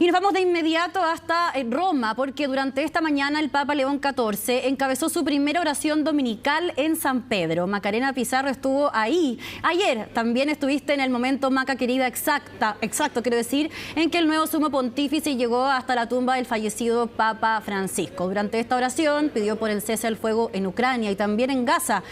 Y nos vamos de inmediato hasta Roma, porque durante esta mañana el Papa León XIV encabezó su primera oración dominical en San Pedro. Macarena Pizarro estuvo ahí. Ayer también estuviste en el momento, Maca querida, exacto, quiero decir, en que el nuevo sumo pontífice llegó hasta la tumba del fallecido Papa Francisco. Durante esta oración pidió por el cese al fuego en Ucrania y también en Gaza.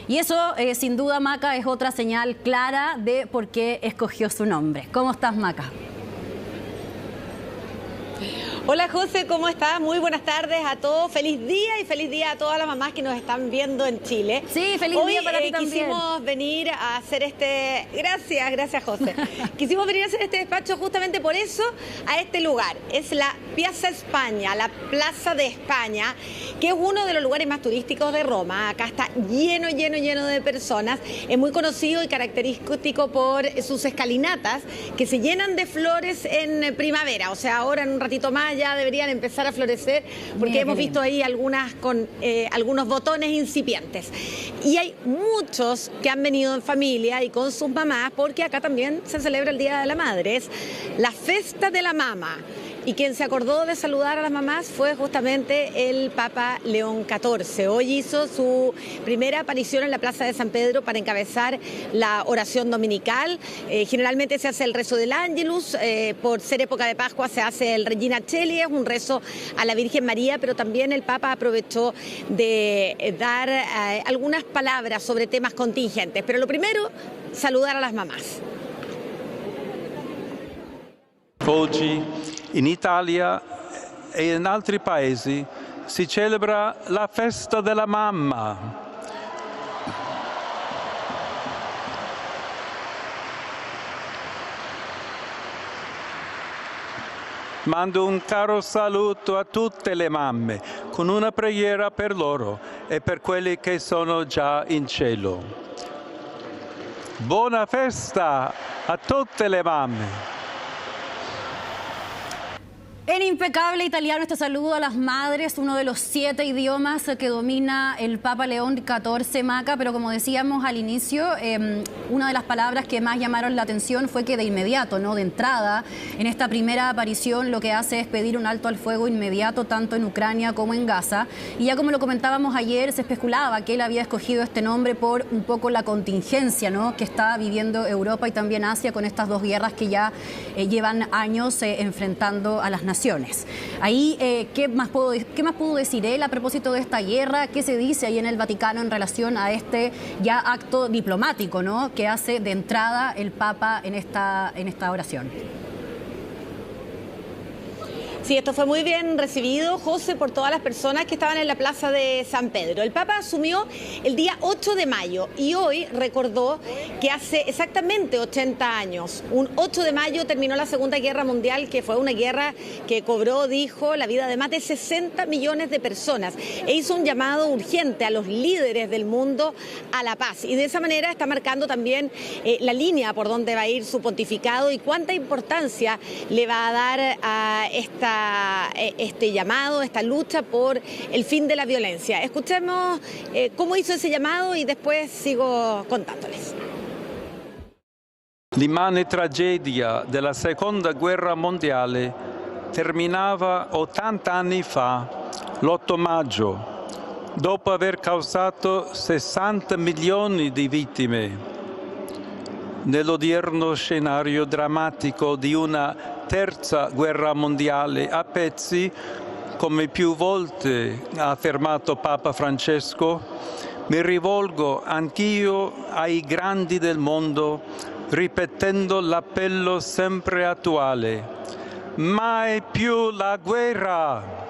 Y eso, sin duda, Maca, es otra señal clara de por qué escogió su nombre. ¿Cómo estás, Maca? Hola José, ¿cómo estás? Muy buenas tardes a todos. Feliz día y feliz día a todas las mamás que nos están viendo en Chile. Sí, feliz día para ti también. Quisimos venir a hacer este... Gracias José. Quisimos venir a hacer este despacho justamente por eso a este lugar. Es la Piazza España, la Plaza de España, que es uno de los lugares más turísticos de Roma. Acá está lleno de personas. Es muy conocido y característico por sus escalinatas que se llenan de flores en primavera. O sea, ahora en un ratito más ya deberían empezar a florecer porque hemos visto ahí algunas con algunos botones incipientes. Y hay muchos que han venido en familia y con sus mamás porque acá también se celebra el Día de la Madre. Es la Festa de la Mama. Y quien se acordó de saludar a las mamás fue justamente el Papa León XIV. Hoy hizo su primera aparición en la Plaza de San Pedro para encabezar la oración dominical. Generalmente se hace el rezo del Ángelus, por ser época de Pascua se hace el Regina Coeli, es un rezo a la Virgen María, pero también el Papa aprovechó de dar algunas palabras sobre temas contingentes. Pero lo primero, saludar a las mamás. Oggi in Italia e in altri paesi si celebra la festa della mamma. Mando un caro saluto a tutte le mamme, con una preghiera per loro e per quelli che sono già in cielo. Buona festa a tutte le mamme. En impecable italiano este saludo a las madres, uno de los 7 idiomas que domina el Papa León XIV, Maca, pero como decíamos al inicio, una de las palabras que más llamaron la atención fue que de inmediato, ¿no? De entrada, en esta primera aparición lo que hace es pedir un alto al fuego inmediato tanto en Ucrania como en Gaza. Y ya como lo comentábamos ayer, se especulaba que él había escogido este nombre por un poco la contingencia, ¿no? Que está viviendo Europa y también Asia con estas dos guerras que ya llevan años enfrentando a las naciones. Ahí, ¿qué más pudo decir él a propósito de esta guerra? ¿Qué se dice ahí en el Vaticano en relación a este ya acto diplomático, ¿no? Que hace de entrada el Papa en esta oración? Sí, esto fue muy bien recibido, José, por todas las personas que estaban en la Plaza de San Pedro. El Papa asumió el día 8 de mayo y hoy recordó que hace exactamente 80 años, un 8 de mayo terminó la Segunda Guerra Mundial, que fue una guerra que cobró, dijo, la vida de más de 60 millones de personas e hizo un llamado urgente a los líderes del mundo a la paz. Y de esa manera está marcando también la línea por donde va a ir su pontificado y cuánta importancia le va a dar a este llamado, esta lucha por el fin de la violencia. Escuchemos cómo hizo ese llamado y después sigo contándoles. L'immane tragedia della Seconda Guerra Mondiale terminava 80 anni fa, l'8 maggio, dopo aver causato 60 milioni di vittime. Nell'odierno scenario drammatico di una terza guerra mondiale a pezzi, come più volte ha affermato Papa Francesco, mi rivolgo anch'io ai grandi del mondo, ripetendo l'appello sempre attuale: mai più la guerra!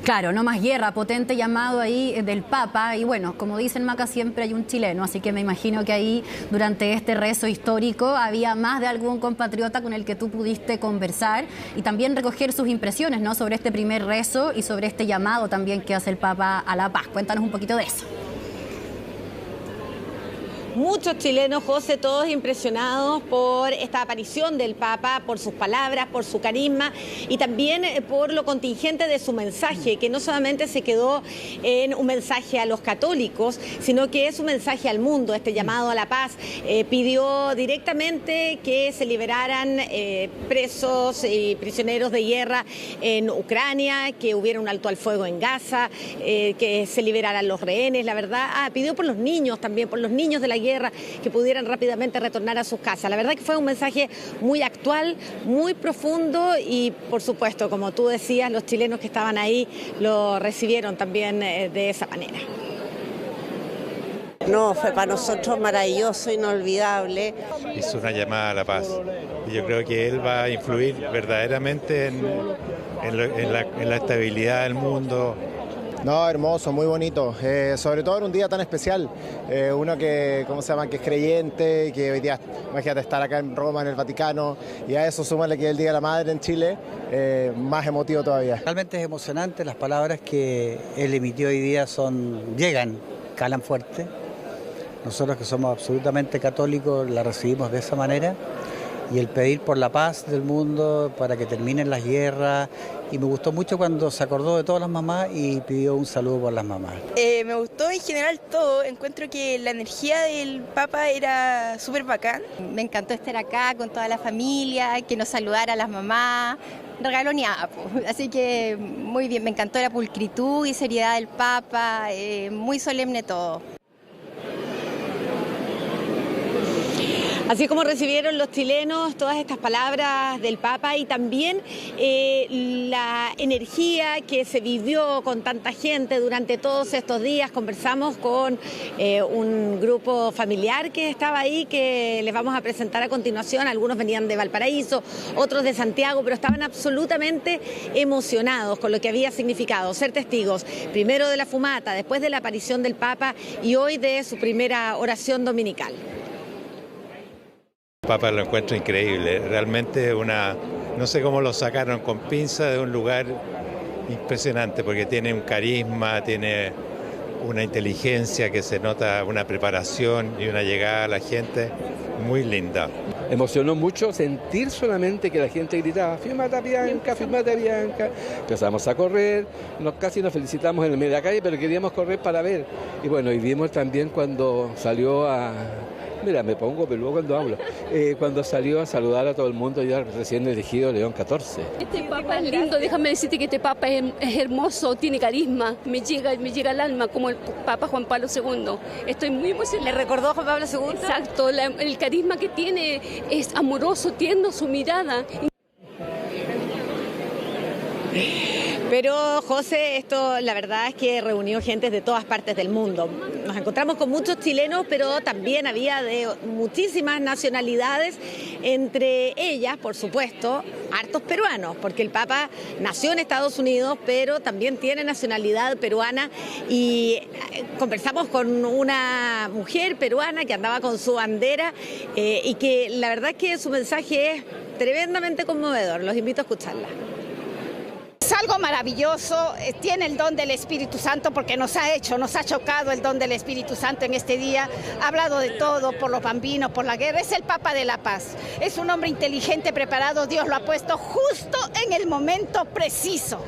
Claro, no más guerra, potente llamado ahí del Papa. Y bueno, como dicen, Maca, siempre hay un chileno, así que me imagino que ahí durante este rezo histórico había más de algún compatriota con el que tú pudiste conversar y también recoger sus impresiones, ¿no? Sobre este primer rezo y sobre este llamado también que hace el Papa a la paz. Cuéntanos un poquito de eso. Muchos chilenos, José, todos impresionados por esta aparición del Papa, por sus palabras, por su carisma y también por lo contingente de su mensaje, que no solamente se quedó en un mensaje a los católicos, sino que es un mensaje al mundo, este llamado a la paz. Pidió directamente que se liberaran presos y prisioneros de guerra en Ucrania, que hubiera un alto al fuego en Gaza, que se liberaran los rehenes, la verdad. Pidió por los niños también, por los niños de la guerra, que pudieran rápidamente retornar a sus casas. La verdad que fue un mensaje muy actual, muy profundo y, por supuesto, como tú decías, los chilenos que estaban ahí lo recibieron también de esa manera. No, fue para nosotros maravilloso, inolvidable. Es una llamada a la paz. Y yo creo que él va a influir verdaderamente en la estabilidad del mundo. No, hermoso, muy bonito, sobre todo en un día tan especial, uno que, ¿cómo se llama?, que es creyente, que hoy día, imagínate, estar acá en Roma, en el Vaticano, y a eso súmale que es el Día de la Madre en Chile, más emotivo todavía. Realmente es emocionante, las palabras que él emitió hoy día llegan, calan fuerte. Nosotros que somos absolutamente católicos la recibimos de esa manera. Y el pedir por la paz del mundo, para que terminen las guerras. Y me gustó mucho cuando se acordó de todas las mamás y pidió un saludo por las mamás. Me gustó en general todo. Encuentro que la energía del Papa era súper bacán. Me encantó estar acá con toda la familia, que nos saludara a las mamás. Regaloneada, así que muy bien. Me encantó la pulcritud y seriedad del Papa, muy solemne todo. Así como recibieron los chilenos todas estas palabras del Papa y también la energía que se vivió con tanta gente durante todos estos días. Conversamos con un grupo familiar que estaba ahí, que les vamos a presentar a continuación. Algunos venían de Valparaíso, otros de Santiago, pero estaban absolutamente emocionados con lo que había significado ser testigos, primero de la fumata, después de la aparición del Papa y hoy de su primera oración dominical. Papa lo encuentro increíble, realmente no sé cómo lo sacaron con pinza de un lugar impresionante, porque tiene un carisma, tiene una inteligencia que se nota, una preparación y una llegada a la gente muy linda. Emocionó mucho sentir solamente que la gente gritaba "Firmata Bianca, firmata Bianca". Empezamos a correr, casi nos felicitamos en el medio de la calle, pero queríamos correr para ver. Y bueno, y vimos también cuando salió Mira, me pongo peludo cuando hablo. Cuando salió a saludar a todo el mundo, ya recién elegido León XIV. Este Papa es lindo, déjame decirte que este Papa es hermoso, tiene carisma, me llega al alma, como el Papa Juan Pablo II. Estoy muy emocionada. ¿Le recordó a Juan Pablo II? Exacto, el carisma que tiene es amoroso, tierno, su mirada. Pero, José, esto la verdad es que reunió gente de todas partes del mundo. Nos encontramos con muchos chilenos, pero también había de muchísimas nacionalidades, entre ellas, por supuesto, hartos peruanos, porque el Papa nació en Estados Unidos, pero también tiene nacionalidad peruana y conversamos con una mujer peruana que andaba con su bandera y que la verdad es que su mensaje es tremendamente conmovedor. Los invito a escucharla. Es algo maravilloso, tiene el don del Espíritu Santo porque nos ha chocado el don del Espíritu Santo en este día. Ha hablado de todo, por los bambinos, por la guerra. Es el Papa de la Paz. Es un hombre inteligente, preparado. Dios lo ha puesto justo en el momento preciso.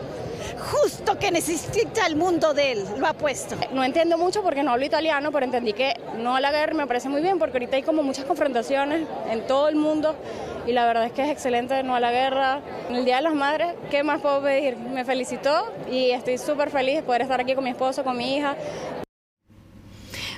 Justo que necesita el mundo de él, lo ha puesto. No entiendo mucho porque no hablo italiano, pero entendí que no a la guerra me parece muy bien porque ahorita hay como muchas confrontaciones en todo el mundo y la verdad es que es excelente no a la guerra. En el Día de las Madres, ¿qué más puedo pedir? Me felicitó y estoy súper feliz de poder estar aquí con mi esposo, con mi hija.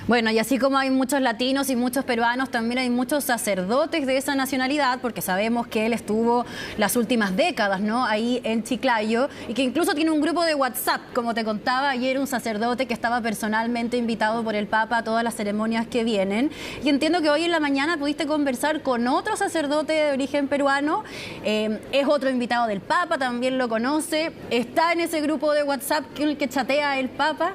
Bueno, y así como hay muchos latinos y muchos peruanos, también hay muchos sacerdotes de esa nacionalidad, porque sabemos que él estuvo las últimas décadas, ¿no?, ahí en Chiclayo, y que incluso tiene un grupo de WhatsApp, como te contaba ayer, un sacerdote que estaba personalmente invitado por el Papa a todas las ceremonias que vienen. Y entiendo que hoy en la mañana pudiste conversar con otro sacerdote de origen peruano, es otro invitado del Papa, también lo conoce, está en ese grupo de WhatsApp con el que chatea el Papa.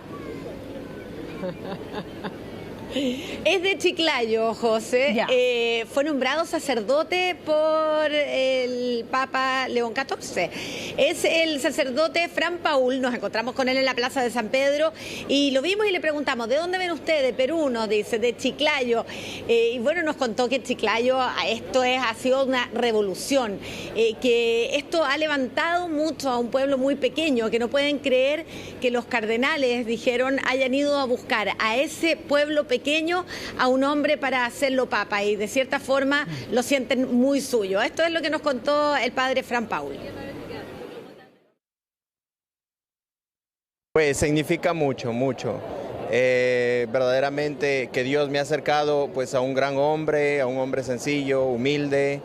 Es de Chiclayo, José. Fue nombrado sacerdote por el Papa León XIV. Es el sacerdote Fran Paul, nos encontramos con él en la Plaza de San Pedro y lo vimos y le preguntamos, ¿de dónde ven ustedes? De Perú, nos dice, de Chiclayo. Y bueno, nos contó que en Chiclayo esto ha sido una revolución, que esto ha levantado mucho a un pueblo muy pequeño, que no pueden creer que los cardenales, dijeron, hayan ido a buscar a ese pueblo pequeño a un hombre para hacerlo papa y de cierta forma lo sienten muy suyo. Esto es lo que nos contó el padre Fran Paul. Pues significa mucho, mucho. Verdaderamente que Dios me ha acercado pues a un gran hombre, a un hombre sencillo, humilde,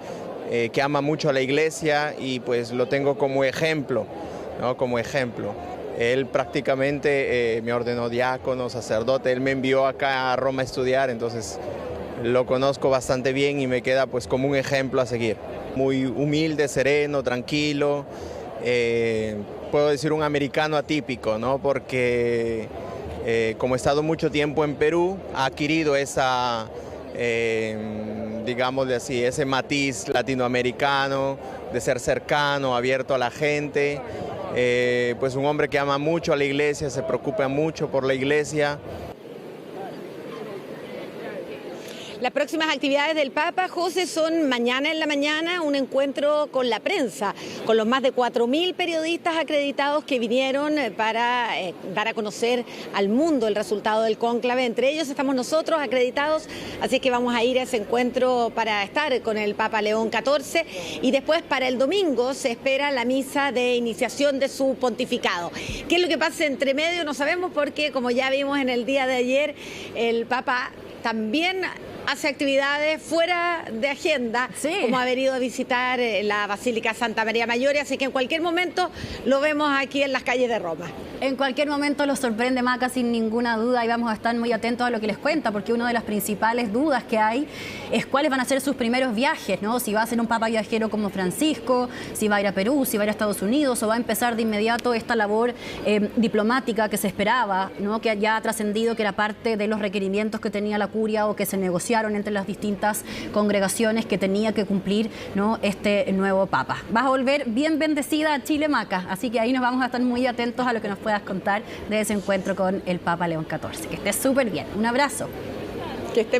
que ama mucho a la iglesia y pues lo tengo como ejemplo, ¿no? Como ejemplo. Él prácticamente me ordenó diácono, sacerdote, él me envió acá a Roma a estudiar, entonces lo conozco bastante bien y me queda pues como un ejemplo a seguir. Muy humilde, sereno, tranquilo, puedo decir un americano atípico, ¿no? Porque como he estado mucho tiempo en Perú, ha adquirido esa, digámosle así, ese matiz latinoamericano, de ser cercano, abierto a la gente, pues un hombre que ama mucho a la iglesia, se preocupa mucho por la iglesia. Las próximas actividades del Papa, José, son mañana en la mañana un encuentro con la prensa, con los más de 4.000 periodistas acreditados que vinieron para dar a conocer al mundo el resultado del cónclave. Entre ellos estamos nosotros acreditados, así que vamos a ir a ese encuentro para estar con el Papa León XIV y después para el domingo se espera la misa de iniciación de su pontificado. ¿Qué es lo que pasa entre medio? No sabemos porque, como ya vimos en el día de ayer, el Papa también hace actividades fuera de agenda, como haber ido a visitar la Basílica Santa María Mayor, así que en cualquier momento lo vemos aquí en las calles de Roma. En cualquier momento los sorprende Maca, sin ninguna duda, y vamos a estar muy atentos a lo que les cuenta, porque una de las principales dudas que hay es cuáles van a ser sus primeros viajes, ¿no? Si va a ser un papa viajero como Francisco, si va a ir a Perú, si va a ir a Estados Unidos, o va a empezar de inmediato esta labor diplomática que se esperaba, ¿no? Que ya ha trascendido, que era parte de los requerimientos que tenía la curia o que se negociaron entre las distintas congregaciones que tenía que cumplir, ¿no? Este nuevo papa. Vas a volver bien bendecida a Chile, Maca, así que ahí nos vamos a estar muy atentos a lo que nos puedas contar de ese encuentro con el Papa León XIV. Que estés súper bien. Un abrazo. Que esté